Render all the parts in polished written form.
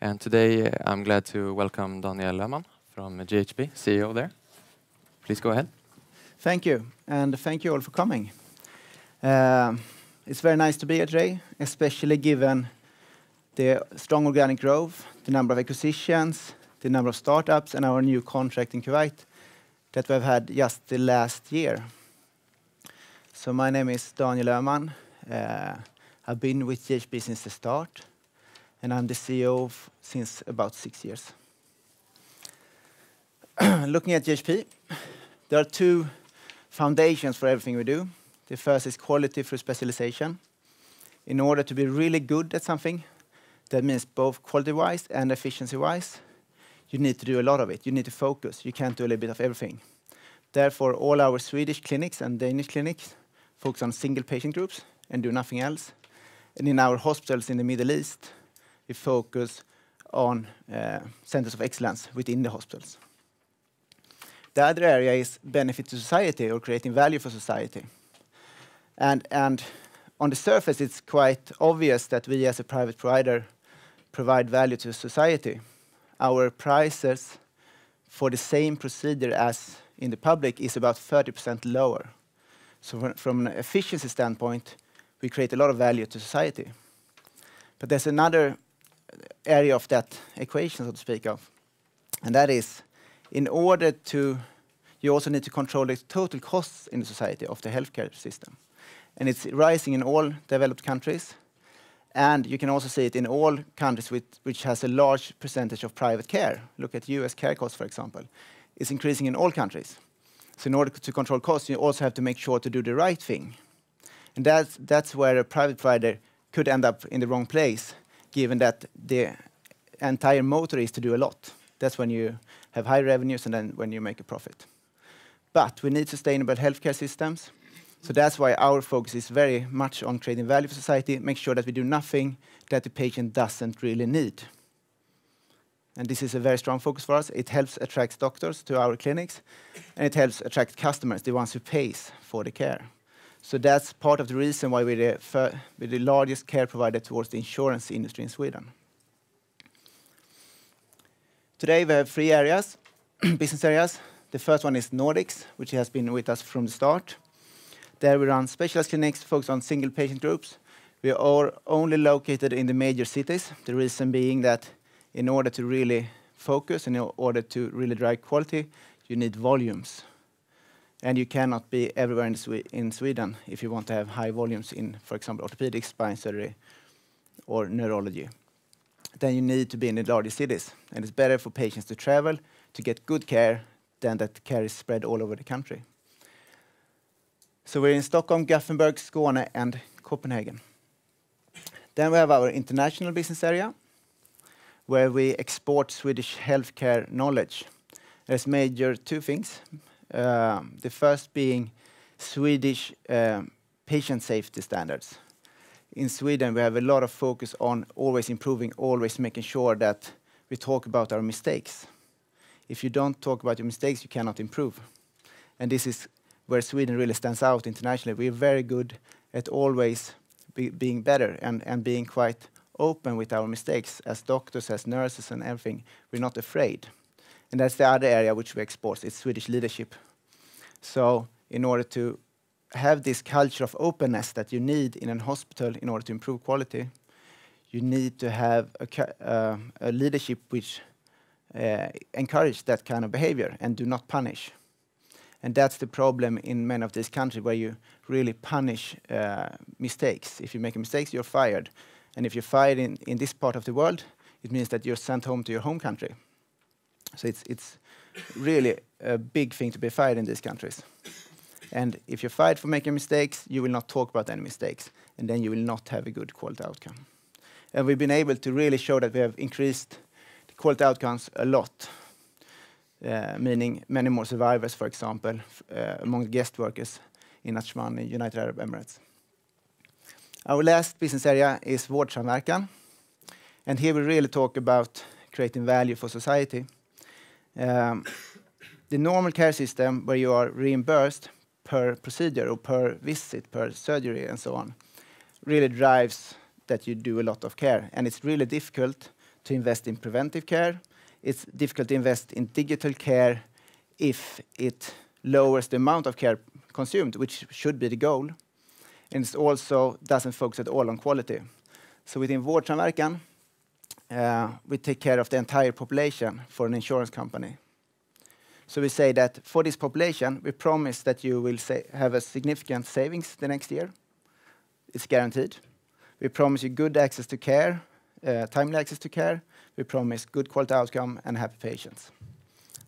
And today I'm glad to welcome Daniel Löhman from GHP, CEO there. Please go ahead. Thank you, and thank you all for coming. It's very nice to be here today, especially given the strong organic growth, the number of acquisitions, the number of startups, and our new contract in Kuwait that we've had just the last year. So my name is Daniel Löhman. I've been with GHP since the start, and I'm the CEO since about 6 years. Looking at GHP, there are two foundations for everything we do. The first is quality through specialization. In order to be really good at something, that means both quality-wise and efficiency-wise, you need to do a lot of it. You need to focus. You can't do a little bit of everything. Therefore, all our Swedish clinics and Danish clinics focus on single patient groups and do nothing else. And in our hospitals in the Middle East, we focus on centers of excellence within the hospitals. The other area is benefit to society or creating value for society. And on the surface, it's quite obvious that we as a private provider provide value to society. Our prices for the same procedure as in the public is about 30% lower. So from an efficiency standpoint, we create a lot of value to society. But there's another area of that equation, so to speak of, and that is in order to, you also need to control the total costs in the society of the healthcare system. And it's rising in all developed countries. And you can also see it in all countries which has a large percentage of private care. Look at US care costs, for example. It's increasing in all countries. So in order to control costs, you also have to make sure to do the right thing. And that's where a private provider could end up in the wrong place, given that the entire motor is to do a lot. That's when you have high revenues and then when you make a profit. But we need sustainable healthcare systems. So that's why our focus is very much on creating value for society, make sure that we do nothing that the patient doesn't really need. And this is a very strong focus for us. It helps attract doctors to our clinics, and it helps attract customers, the ones who pays for the care. So that's part of the reason why we're the largest care provider towards the insurance industry in Sweden. Today we have 3 areas, business areas. The first one is Nordics, which has been with us from the start. There we run specialist clinics focused on single patient groups. We are only located in the major cities. The reason being that in order to really focus, in order to really drive quality, you need volumes. And you cannot be everywhere in Sweden if you want to have high volumes in, for example, orthopedics, spine surgery, or neurology. Then you need to be in the largest cities. And it's better for patients to travel to get good care than that care is spread all over the country. So we're in Stockholm, Gothenburg, Skåne, and Copenhagen. Then we have our international business area, where we export Swedish healthcare knowledge. There's major 2 things. The first being Swedish patient safety standards. In Sweden, we have a lot of focus on always improving, always making sure that we talk about our mistakes. If you don't talk about your mistakes, you cannot improve. And this is where Sweden really stands out internationally. We're very good at always being better and being quite open with our mistakes. As doctors, as nurses and everything, we're not afraid. And that's the other area which we export, it's Swedish leadership. So in order to have this culture of openness that you need in a hospital in order to improve quality, you need to have a leadership which encourage that kind of behavior and do not punish. And that's the problem in many of these countries where you really punish mistakes. If you make mistakes, you're fired. And if you're fired in this part of the world, it means that you're sent home to your home country. So it's really a big thing to be fired in these countries. And if you're fired for making mistakes, you will not talk about any mistakes. And then you will not have a good quality outcome. And we've been able to really show that we have increased the quality outcomes a lot. Meaning many more survivors, for example, among the guest workers in Ajman in United Arab Emirates. Our last business area is vårdsamverkan. And here we really talk about creating value for society. The normal care system where you are reimbursed per procedure or per visit, per surgery and so on, really drives that you do a lot of care. And it's really difficult to invest in preventive care. It's difficult to invest in digital care if it lowers the amount of care consumed, which should be the goal. And it also doesn't focus at all on quality. So within vårdsamverkan, we take care of the entire population for an insurance company. So we say that for this population, we promise that you will have a significant savings the next year. It's guaranteed. We promise you good access to care, timely access to care. We promise good quality outcome and happy patients.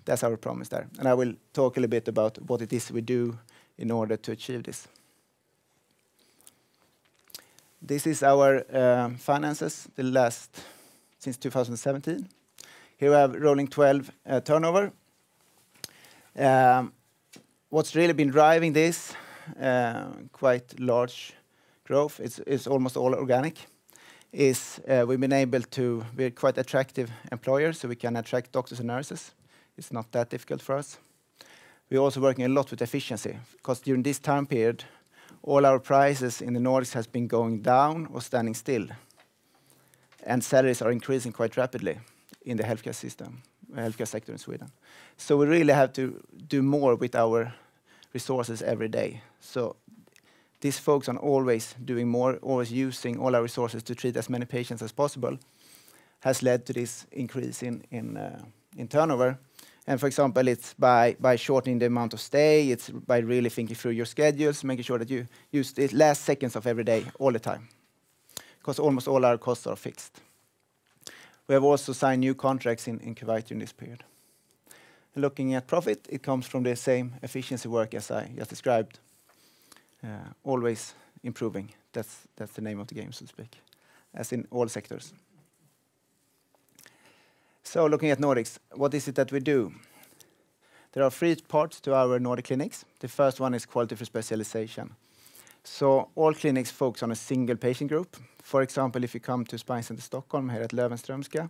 That's our promise there. And I will talk a little bit about what it is we do in order to achieve this. This is our finances, since 2017. Here we have rolling 12 turnover. What's really been driving this quite large growth, it's almost all organic, is we've been able to be quite attractive employers, so we can attract doctors and nurses. It's not that difficult for us. We're also working a lot with efficiency, because during this time period, all our prices in the Nordics has been going down or standing still. And salaries are increasing quite rapidly in the healthcare sector in Sweden. So we really have to do more with our resources every day. So this focus on always doing more, always using all our resources to treat as many patients as possible, has led to this increase in turnover. And for example, it's by shortening the amount of stay, it's by really thinking through your schedules, making sure that you use the last seconds of every day, all the time. Because almost all our costs are fixed. We have also signed new contracts in Kuwait during this period. Looking at profit, it comes from the same efficiency work as I just described. Always improving. That's the name of the game, so to speak, as in all sectors. So looking at Nordics, what is it that we do? There are 3 parts to our Nordic clinics. The first one is quality for specialization. So all clinics focus on a single patient group. For example, if you come to Spine Center Stockholm here at Löwenströmska,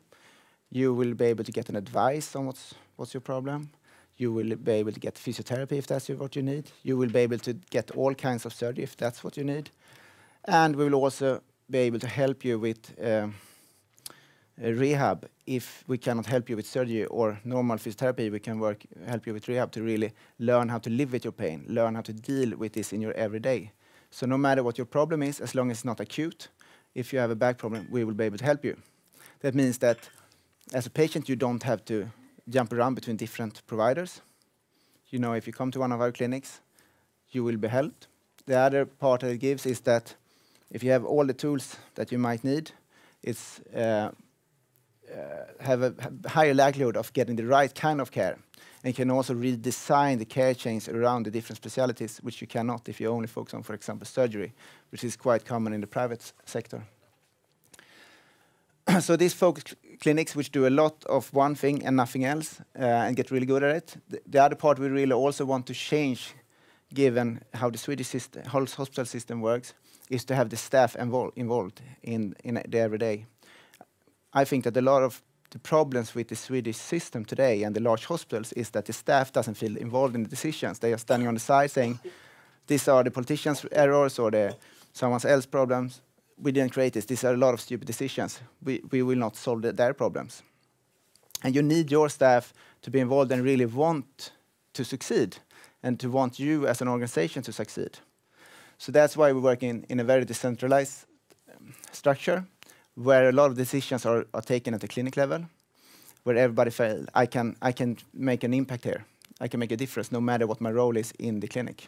you will be able to get an advice on what's your problem. You will be able to get physiotherapy if that's what you need. You will be able to get all kinds of surgery if that's what you need. And we will also be able to help you with rehab if we cannot help you with surgery or normal physiotherapy. We can help you with rehab to really learn how to live with your pain, learn how to deal with this in your everyday. So no matter what your problem is, as long as it's not acute, if you have a back problem, we will be able to help you. That means that as a patient, you don't have to jump around between different providers. You know, if you come to one of our clinics, you will be helped. The other part that it gives is that if you have all the tools that you might need, it's have a higher likelihood of getting the right kind of care. And you can also redesign the care chains around the different specialties, which you cannot if you only focus on, for example, surgery, which is quite common in the private sector. So these focus clinics, which do a lot of one thing and nothing else, and get really good at it. The other part we really also want to change, given how the Swedish hospital system works, is to have the staff involved in the everyday. I think that a lot of the problems with the Swedish system today and the large hospitals is that the staff doesn't feel involved in the decisions. They are standing on the side saying, these are the politicians' errors or someone else's problems. We didn't create this. These are a lot of stupid decisions. We will not solve their problems. And you need your staff to be involved and really want to succeed and to want you as an organization to succeed. So that's why we work in a very decentralized structure, where a lot of decisions are taken at the clinic level, where everybody feels, I can make an impact here. I can make a difference no matter what my role is in the clinic.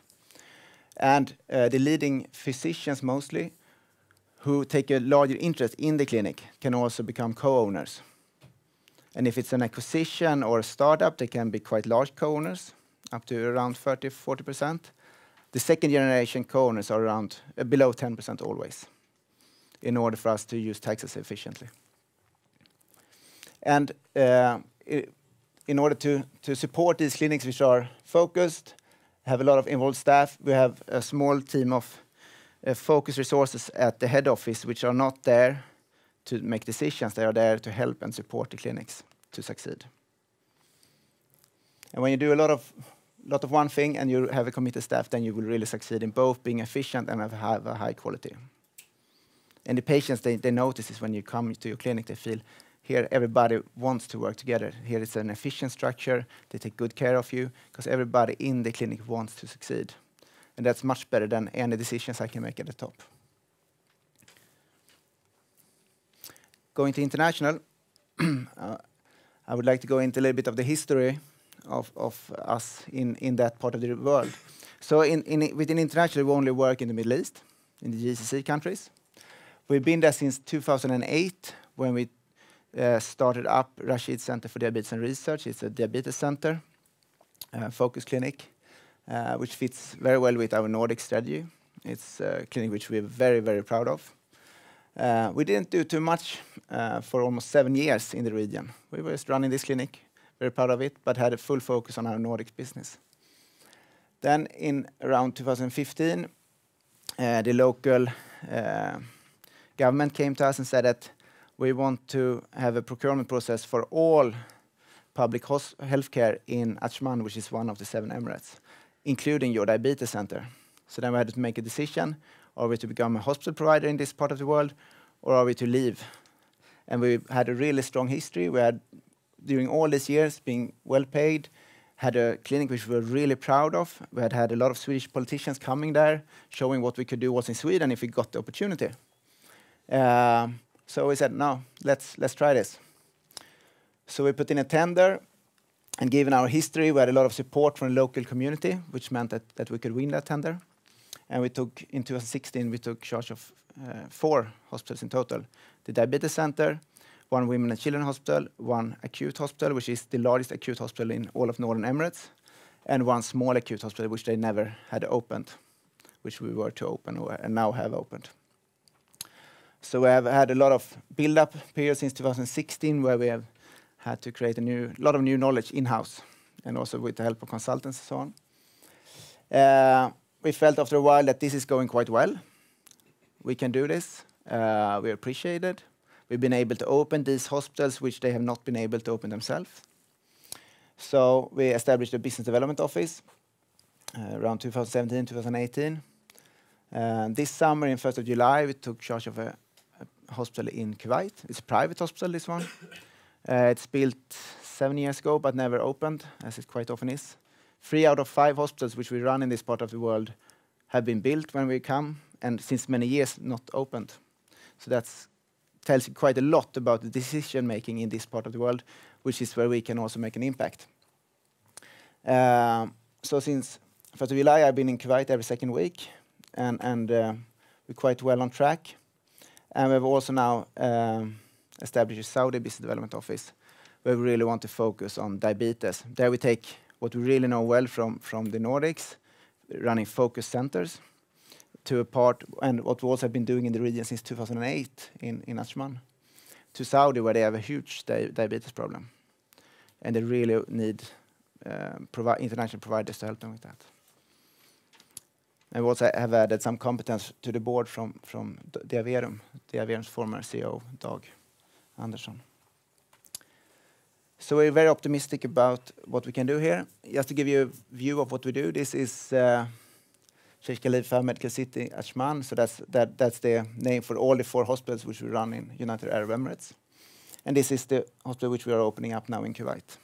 And the leading physicians mostly, who take a larger interest in the clinic, can also become co-owners. And if it's an acquisition or a startup, they can be quite large co-owners, up to around 30–40%. The second generation co-owners are around below 10% always, in order for us to use taxes efficiently. And in order to support these clinics which are focused, have a lot of involved staff, we have a small team of focus resources at the head office, which are not there to make decisions. They are there to help and support the clinics to succeed. And when you do a lot of one thing and you have a committed staff, then you will really succeed in both being efficient and have a high quality. And the patients, they notice this when you come to your clinic. They feel Here, everybody wants to work together. Here it's an efficient structure. They take good care of you because everybody in the clinic wants to succeed. And that's much better than any decisions I can make at the top. Going to international, I would like to go into a little bit of the history of us in that part of the world. So within international, we only work in the Middle East, in the GCC countries. We've been there since 2008 when we started up Rashid Center for Diabetes and Research. It's a diabetes center, focus clinic, which fits very well with our Nordic strategy. It's a clinic which we're very, very proud of. We didn't do too much for almost 7 years in the region. We were just running this clinic, very proud of it, but had a full focus on our Nordic business. Then in around 2015, the local government came to us and said that we want to have a procurement process for all public healthcare in Ajman, which is one of the 7 emirates, including your diabetes center. So then we had to make a decision. Are we to become a hospital provider in this part of the world, or are we to leave? And we had a really strong history. We had, during all these years, been well paid, had a clinic which we were really proud of. We had a lot of Swedish politicians coming there, showing what we could do also in Sweden if we got the opportunity. So we said, no, let's try this. So we put in a tender, and given our history, we had a lot of support from the local community, which meant that we could win that tender. And we took, in 2016, we took charge of 4 hospitals in total. The diabetes center, 1 women and children hospital, 1 acute hospital, which is the largest acute hospital in all of Northern Emirates, and 1 small acute hospital, which they never had opened, which we were to open and now have opened. So we have had a lot of build-up period since 2016, where we have had to create a lot of new knowledge in-house, and also with the help of consultants and so on. We felt after a while that this is going quite well. We can do this. We appreciate it. We've been able to open these hospitals, which they have not been able to open themselves. So we established a business development office around 2017, 2018. This summer, in 1st of July, we took charge of a hospital in Kuwait. It's a private hospital, this one. It's built 7 years ago, but never opened, as it quite often is. 3 out of 5 hospitals which we run in this part of the world have been built when we come, and since many years not opened. So that tells you quite a lot about the decision making in this part of the world, which is where we can also make an impact. So since 1st of July, I've been in Kuwait every 2nd week, and we're quite well on track. And we've also now established a Saudi business development office, where we really want to focus on diabetes. There we take what we really know well from the Nordics, running focus centers, to a part, and what we also have been doing in the region since 2008 in Ajman, to Saudi, where they have a huge diabetes problem. And they really need international providers to help them with that. And we also have added some competence to the board from Diaverum's former CEO, Dag Andersson. So we're very optimistic about what we can do here. Just to give you a view of what we do, this is Sheikh Khalifa Medical City, Ajman. So that's the name for all the 4 hospitals which we run in United Arab Emirates. And this is the hospital which we are opening up now in Kuwait.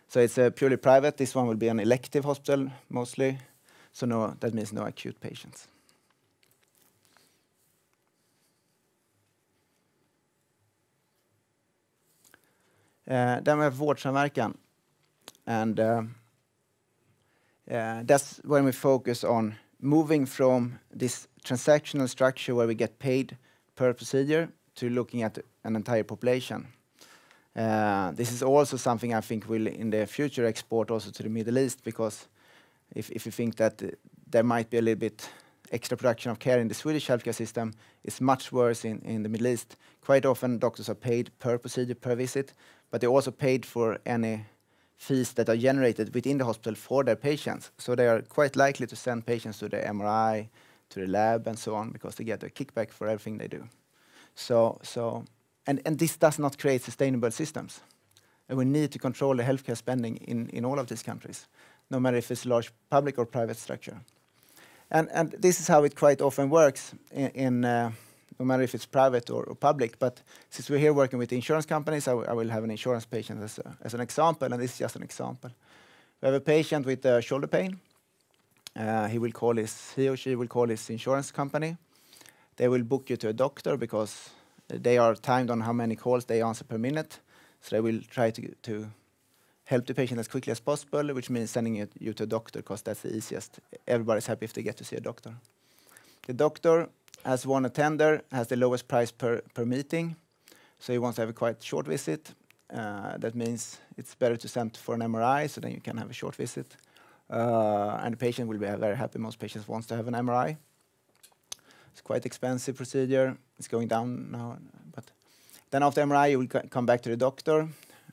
So it's purely private. This one will be an elective hospital mostly. So that means no acute patients. Then we have vårdsamverkan. And that's when we focus on moving from this transactional structure where we get paid per procedure to looking at an entire population. This is also something I think will in the future export also to the Middle East, because if you think that there might be a little bit extra production of care in the Swedish healthcare system, it's much worse in the Middle East. Quite often doctors are paid per procedure, per visit, but they're also paid for any fees that are generated within the hospital for their patients. So they are quite likely to send patients to the MRI, to the lab, and so on, because they get a kickback for everything they do. And this does not create sustainable systems. And we need to control the healthcare spending in all of these countries, no matter if it's a large public or private structure. And this is how it quite often works in no matter if it's private or public. But since we're here working with insurance companies, I will have an insurance patient as an example, and this is just an example. We have a patient with shoulder pain. He or she will call his insurance company. They will book you to a doctor because they are timed on how many calls they answer per minute. So they will try to help the patient as quickly as possible, which means sending you to a doctor because that's the easiest. Everybody's happy if they get to see a doctor. The doctor has won a tender, has the lowest price per meeting. So he wants to have a quite short visit. That means it's better to send for an MRI, so then you can have a short visit. And the patient will be very happy. Most patients want to have an MRI. It's quite expensive procedure. It's going down now. But then after MRI, you will come back to the doctor,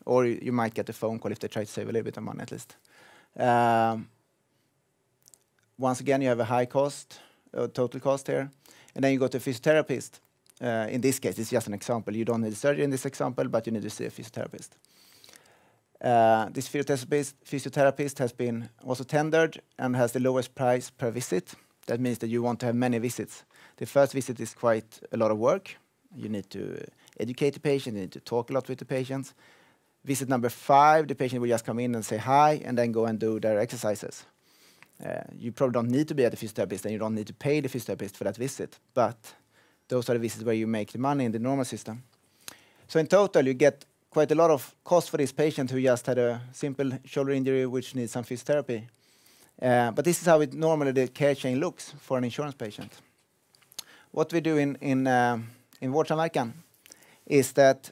or you might get a phone call if they try to save a little bit of money at least. Once again, you have a high cost, total cost here. And then you go to a physiotherapist. In this case, it's just an example. You don't need surgery in this example, but you need to see a physiotherapist. This physiotherapist has been also tendered and has the lowest price per visit. That means that you want to have many visits. The first visit is quite a lot of work. You need to educate the patient, you need to talk a lot with the patients. Visit number 5, the patient will just come in and say hi and then go and do their exercises. You probably don't need to be at the physiotherapist and you don't need to pay the physiotherapist for that visit, but those are the visits where you make the money in the normal system. So in total, you get quite a lot of cost for this patient who just had a simple shoulder injury which needs some physiotherapy. But this is how normally the care chain looks for an insurance patient. What we do in Vårdsamverkan is that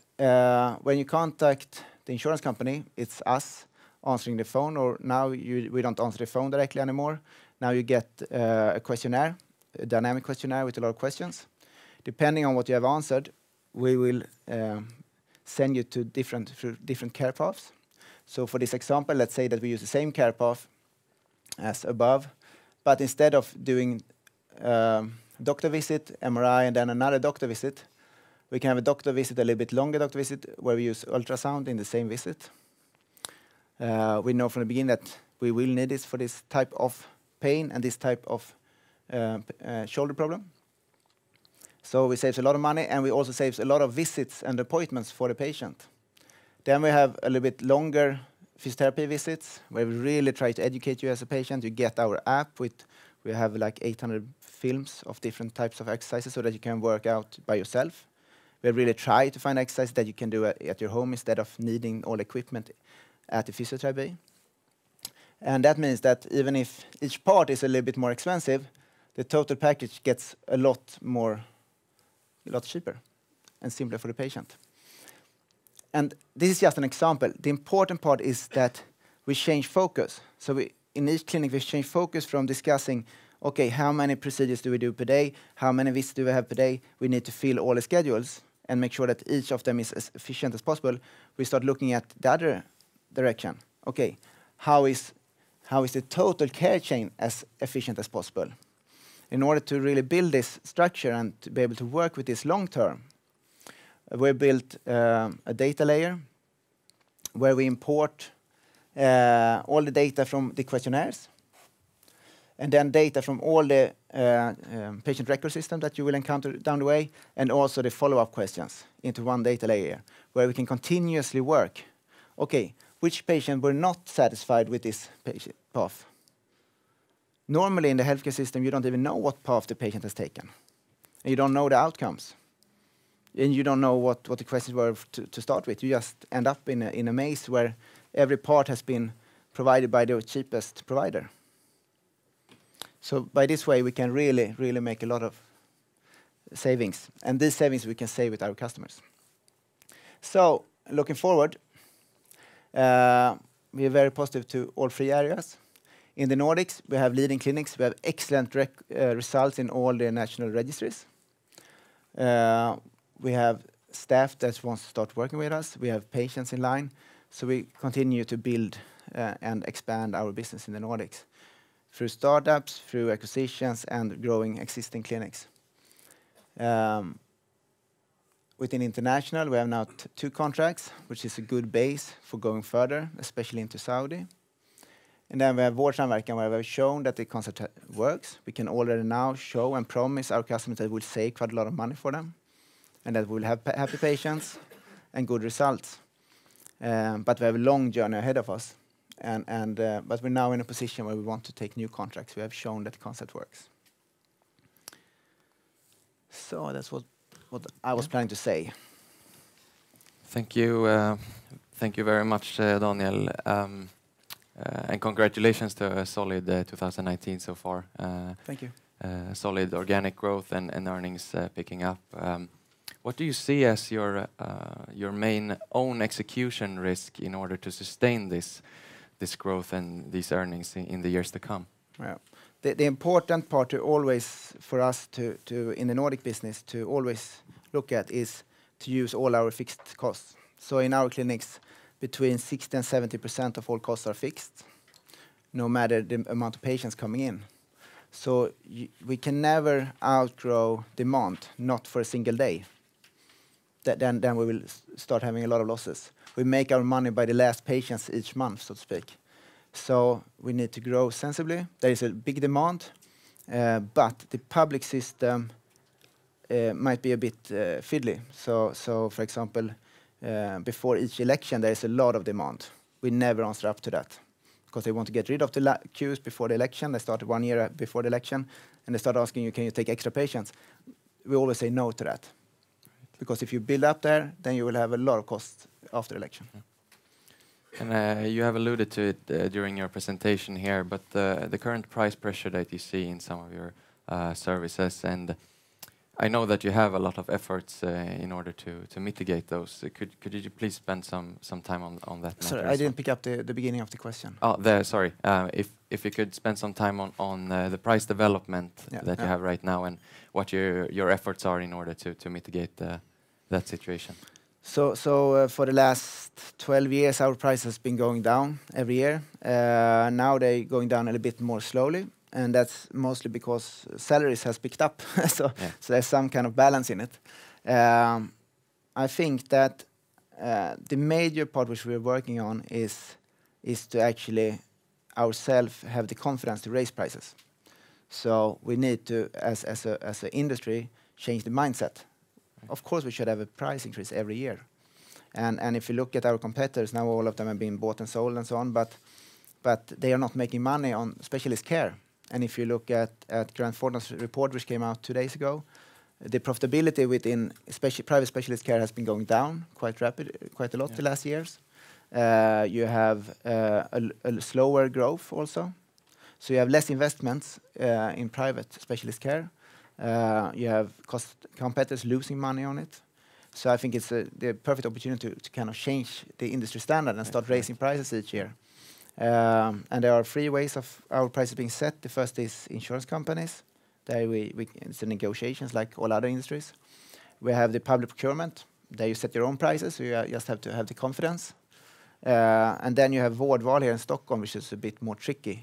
when you contact the insurance company, it's us answering the phone, or now we don't answer the phone directly anymore. Now you get a questionnaire, a dynamic questionnaire with a lot of questions. Depending on what you have answered, we will send you to different care paths. So for this example, let's say that we use the same care path as above, but instead of doing doctor visit, MRI, and then another doctor visit, we can have a doctor visit, a little bit longer doctor visit, where we use ultrasound in the same visit. We know from the beginning that we will need this for this type of pain and this type of shoulder problem. So we save a lot of money, and we also save a lot of visits and appointments for the patient. Then we have a little bit longer physiotherapy visits, where we really try to educate you as a patient. You get our app we have like 800 films of different types of exercises so that you can work out by yourself. We really try to find exercises that you can do at your home instead of needing all equipment at the physiotherapy. And that means that even if each part is a little bit more expensive, the total package gets a lot cheaper and simpler for the patient. And this is just an example. The important part is that we change focus. So in each clinic, we change focus from discussing, okay, how many procedures do we do per day? How many visits do we have per day? We need to fill all the schedules and make sure that each of them is as efficient as possible. We start looking at the other direction. Okay, how is the total care chain as efficient as possible? In order to really build this structure and to be able to work with this long term, we built a data layer where we import all the data from the questionnaires and then data from all the patient record system that you will encounter down the way, and also the follow-up questions into one data layer where we can continuously work. Okay, which patient were not satisfied with this patient path? Normally in the healthcare system, you don't even know what path the patient has taken. And you don't know the outcomes. And you don't know what the questions were to start with. You just end up in a maze where every part has been provided by the cheapest provider. So by this way, we can really, really make a lot of savings. And these savings we can save with our customers. So looking forward, we are very positive to all 3 areas. In the Nordics, we have leading clinics. We have excellent results in all the national registries. We have staff that wants to start working with us. We have patients in line. So we continue to build and expand our business in the Nordics through startups, through acquisitions, and growing existing clinics. Within international, we have now 2 contracts, which is a good base for going further, especially into Saudi. And then we have vårdsamverkan, where we have shown that the concept works. We can already now show and promise our customers that we'll save quite a lot of money for them, and that we'll have happy patients and good results. But we have a long journey ahead of us, but we're now in a position where we want to take new contracts. We have shown that the concept works. So that's what I was planning to say. Thank you. Thank you very much, Daniel. And congratulations to a solid 2019 so far. Thank you. Solid organic growth and earnings picking up. What do you see as your main own execution risk in order to sustain this growth and these earnings in the years to come? Yeah. The important part to always, for us to in the Nordic business, to always look at is to use all our fixed costs. So in our clinics, between 60 and 70% of all costs are fixed, no matter the amount of patients coming in. So we can never outgrow demand, not for a single day. Then we will start having a lot of losses. We make our money by the last patients each month, so to speak. So we need to grow sensibly. There is a big demand, but the public system might be a bit fiddly. So for example, before each election, there is a lot of demand. We never answer up to that because they want to get rid of the queues before the election. They started 1 year before the election, and they start asking you, can you take extra patients? We always say no to that. Because if you build up there, then you will have a lot of costs after election. And you have alluded to it during your presentation here, but the current price pressure that you see in some of your services, and I know that you have a lot of efforts in order to mitigate those. Could you please spend some time on that matter? Sorry, I didn't pick up the beginning of the question. Oh, sorry. If you could spend some time on the price development that you have right now, and what your efforts are in order to mitigate that situation. So for the last 12 years, our price has been going down every year. Now they're going down a little bit more slowly, and that's mostly because salaries has picked up. So there's some kind of balance in it. I think that the major part which we're working on is to actually ourselves have the confidence to raise prices. So we need to, as an industry, change the mindset. Of course, we should have a price increase every year. And if you look at our competitors, now all of them have been bought and sold and so on, but they are not making money on specialist care. And if you look at Grant Thornton's report, which came out 2 days ago, the profitability within private specialist care has been going down quite a lot the last years. You have a slower growth also. So you have less investments in private specialist care. You have competitors losing money on it. So I think it's the perfect opportunity to kind of change the industry standard and start raising prices each year. And there are 3 ways of our prices being set. The first is insurance companies. There it's the negotiations like all other industries. We have the public procurement. There you set your own prices, so you just have to have the confidence. And then you have Vårdval here in Stockholm, which is a bit more tricky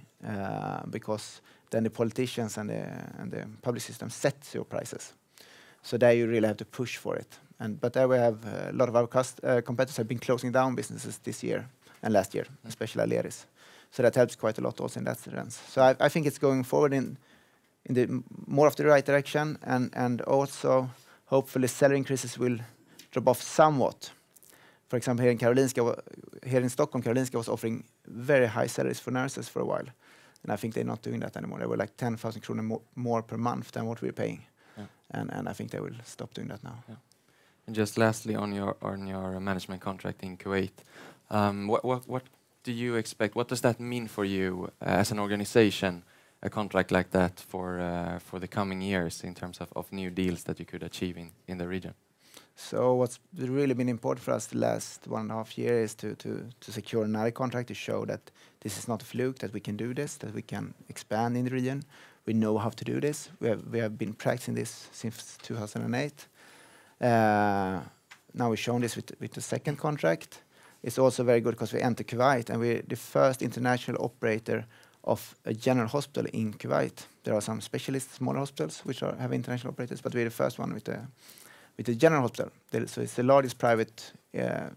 because then the politicians and the public system sets your prices. So there you really have to push for it. But there we have a lot of our competitors have been closing down businesses this year and last year, especially Aleris. So that helps quite a lot also in that sense. So I think it's going forward in the more of the right direction, and also hopefully salary increases will drop off somewhat. For example, here in Stockholm, Karolinska was offering very high salaries for nurses for a while. And I think they're not doing that anymore. They were like 10,000 kronor more per month than what we're paying. Yeah. And I think they will stop doing that now. Yeah. And just lastly, on your management contract in Kuwait, what do you expect? What does that mean for you as an organization, a contract like that for the coming years in terms of new deals that you could achieve in the region? So what's really been important for us the last 1.5 years is to secure another contract to show that this is not a fluke, that we can do this, that we can expand in the region. We know how to do this. We have been practicing this since 2008. Now we've shown this with the second contract. It's also very good because we enter Kuwait, and we're the first international operator of a general hospital in Kuwait. There are some specialist smaller hospitals which have international operators, but we're the first one with the general hospital. So it's the largest private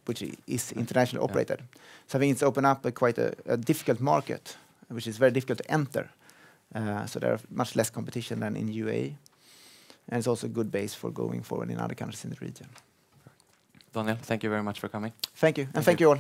which is internationally operated. So I think it's opened up quite a difficult market, which is very difficult to enter. So there are much less competition than in UAE. And it's also a good base for going forward in other countries in the region. Daniel, thank you very much for coming. Thank you, and thank you all.